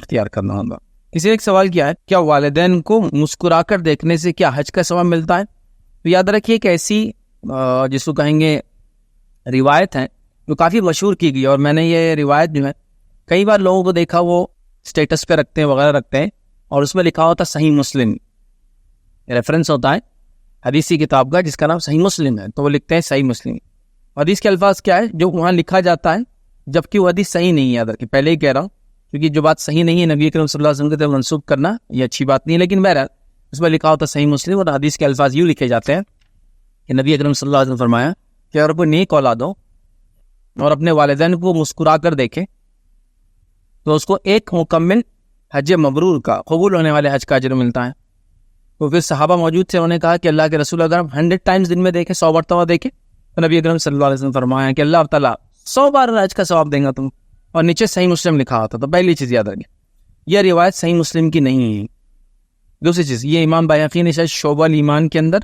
اختیار کرنا ہوگا۔ کسی نے ایک سوال کیا ہے، کیا والدین کو مسکرا کر دیکھنے سے کیا حج کا ثواب ملتا ہے؟ تو یاد رکھیے کہ ایسی جس کو کہیں گے روایت ہے جو کافی مشہور کی گئی، اور میں نے یہ روایت جو ہے کئی بار لوگوں کو دیکھا وہ اسٹیٹس پہ رکھتے ہیں وغیرہ رکھتے ہیں، اور اس میں لکھا ہوتا صحیح مسلم، ریفرنس ہوتا ہے حدیثی کتاب کا جس کا نام صحیح مسلم ہے، تو وہ لکھتے ہیں صحیح مسلم۔ حدیث کے الفاظ کیا ہے جو وہاں لکھا جاتا ہے، جبکہ وہ حدیث صحیح نہیں ہے۔ یاد رکھیے، پہلے ہی کہہ رہا ہوں کیونکہ جو بات صحیح نہیں ہے نبی کریم صلی اللہ علیہ وسلم کی طرف منسوب کرنا یہ اچھی بات نہیں ہے، لیکن بہرحال اس میں لکھا ہوتا صحیح مسلم، اور حدیث کے الفاظ یوں لکھے جاتے ہیں کہ نبی اکرم صلی اللہ علیہ وسلم فرمایا کہ اگر کوئی نیک اولاد ہو اور اپنے والدین کو مسکرا کر دیکھے تو اس کو ایک مکمل حج مبرور کا، قبول ہونے والے حج کا اجر ملتا ہے۔ تو پھر صحابہ موجود تھے، انہوں نے کہا کہ اللہ کے رسول اگر ہم 100 ٹائمز دن میں دیکھیں، 100 مرتبہ دیکھیں، تو نبی اکرم صلی اللہ علیہ وسلم فرمایا کہ اللہ تعالیٰ 100 بار حج کا ثواب دیں گا تم، اور نیچے صحیح مسلم لکھا ہوتا۔ تو پہلی چیز یاد رکھیں، یہ روایت صحیح مسلم کی نہیں ہے۔ دوسری چیز، یہ امام بیہقی نے شاید شعبہ الایمان کے اندر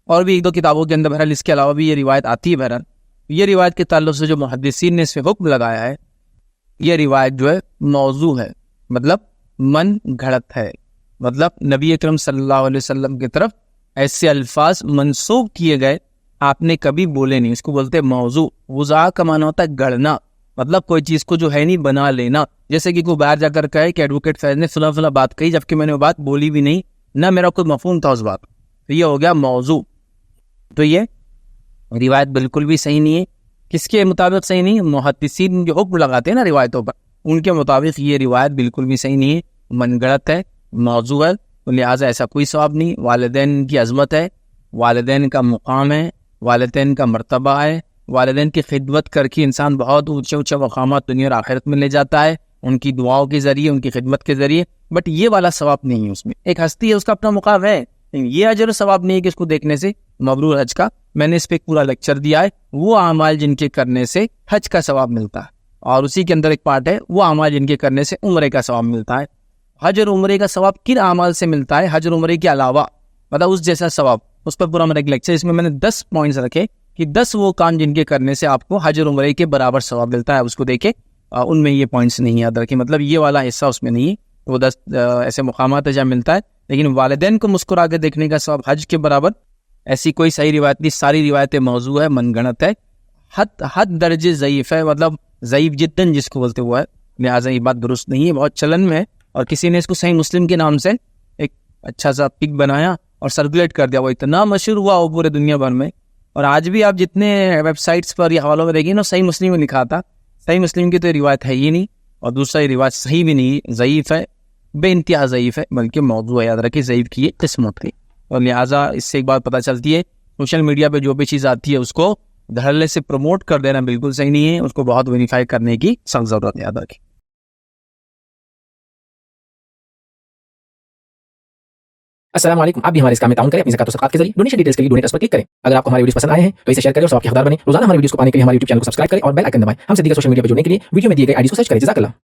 اور بھی ایک دو کتابوں کے اندر بہرحال اس کے علاوہ بھی یہ روایت آتی ہے۔ بہرحال یہ روایت کے تعلق سے جو محدثین نے اس پہ حکم لگایا ہے، یہ روایت جو ہے موضوع ہے، مطلب من گھڑت ہے، مطلب نبی اکرم صلی اللہ علیہ وسلم کی طرف ایسے الفاظ منسوب کیے گئے آپ نے کبھی بولے نہیں، اس کو بولتے موضوع۔ وضاع کا معنی ہوتا ہے گڑنا، مطلب کوئی چیز کو جو ہے نہیں بنا لینا، جیسے کہ کوئی باہر جا کر کہے کہ ایڈوکیٹ فیض نے فلاں فلاں بات کہی، جبکہ میں نے وہ بات بولی بھی نہیں، نہ میرا کوئی مفہوم تھا اس بات، تو یہ ہو گیا موضوع۔ تو یہ روایت بالکل بھی صحیح نہیں ہے۔ کس کے مطابق صحیح نہیں ہے؟ محدثین جو حکم لگاتے ہیں نا روایتوں پر، ان کے مطابق یہ روایت بالکل بھی صحیح نہیں ہے، من گڑت ہے، موضوع ہے، تو لہٰذا ایسا کوئی ثواب نہیں۔ والدین کی عظمت ہے، والدین کا مقام ہے، والدین کا مرتبہ ہے، والدین کی خدمت کر کے انسان بہت اونچے اونچے مقامات دنیا اور آخرت میں لے جاتا ہے، ان کی دعاؤں کے ذریعے، ان کی خدمت کے ذریعے، بٹ یہ والا ثواب نہیں ہے اس میں۔ ایک ہستی ہے، اس کا اپنا مقام ہے، یہ اجر و ثواب نہیں ہے کہ اس کو دیکھنے سے مبرور حج کا۔ میں نے اس پہ ایک پورا لیکچر دیا ہے، وہ اعمال جن کے کرنے سے حج کا ثواب ملتا ہے، اور اسی کے اندر ایک پارٹ ہے وہ اعمال جن کے کرنے سے عمرے کا ثواب ملتا ہے۔ حج اور عمرے کا ثواب کن اعمال سے ملتا ہے؟ حج اور عمرے کے علاوہ، مطلب اس جیسا ثواب، اس پر پورا میرا ایک لیکچر، اس میں نے 10 پوائنٹس رکھے کہ 10 وہ کام جن کے کرنے سے آپ کو حج اور عمرے کے برابر ثواب ملتا ہے، اس کو دیکھیں، ان میں یہ پوائنٹس نہیں یاد رکھیں، مطلب یہ والا حصہ اس میں نہیں ہے۔ وہ 10 ایسے مقامات جہاں ملتا ہے، لیکن والدین کو مسکرا کے دیکھنے کا ثواب حج کے برابر ایسی کوئی صحیح روایت نہیں، ساری روایتیں موضوع ہے، من گھڑت ہے، حد درجے ضعیف ہے، مطلب ضعیف جداً جس کو بولتے ہوا ہے، لہٰذا یہ بات درست نہیں ہے، بہت چلن میں ہے، اور کسی نے اس کو صحیح مسلم کے نام سے ایک اچھا سا پک بنایا اور سرکولیٹ کر دیا، وہ اتنا مشہور ہوا وہ پورے دنیا بھر میں، اور آج بھی آپ جتنے ویب سائٹس پر یا حوالوں میں دیکھیں نا صحیح مسلم میں لکھا تھا، صحیح مسلم کی تو روایت ہے ہی نہیں، اور دوسرا یہ روایت صحیح بھی نہیں، ضعیف ہے، بے انتہا ضعیف ہے، بلکہ موضوع ہے، یاد رکھیں ضعیف کی یہ قسم ہوتی ہے، اور لہٰذا اس سے ایک بات پتہ چلتی ہے، سوشل میڈیا پہ جو بھی چیز آتی ہے اس کو دھڑلے سے پروموٹ کر دینا بالکل صحیح نہیں ہے، اس کو بہت ویریفائی کرنے کی سخت ضرورت ہے، یاد رکھیں۔ السلام علیکم، آپ بھی ہمارے اس کام میں تعاون کریں اپنی زکات و صدقات کے ذریعے۔ ڈونیشن ڈیٹیلز کے لیے ڈونیٹ اس پر کلک کریں۔ اگر آپ کو ہمارے ویڈیوز پسند آئے ہیں تو اسے شیئر کریں اور ثواب کے حقدار بنیں۔ روزانہ ہمارے ویڈیوز کو پانے کے لیے ہمارے یوٹیوب چینل کو سبسکرائب کریں اور بیل آئکن دبائیں۔ ہم سے دیگر سوشل میڈیا پر جڑنے کے لیے ویڈیو میں دیے گئے آئی ڈی کو سرچ کریں۔ جزاک اللہ۔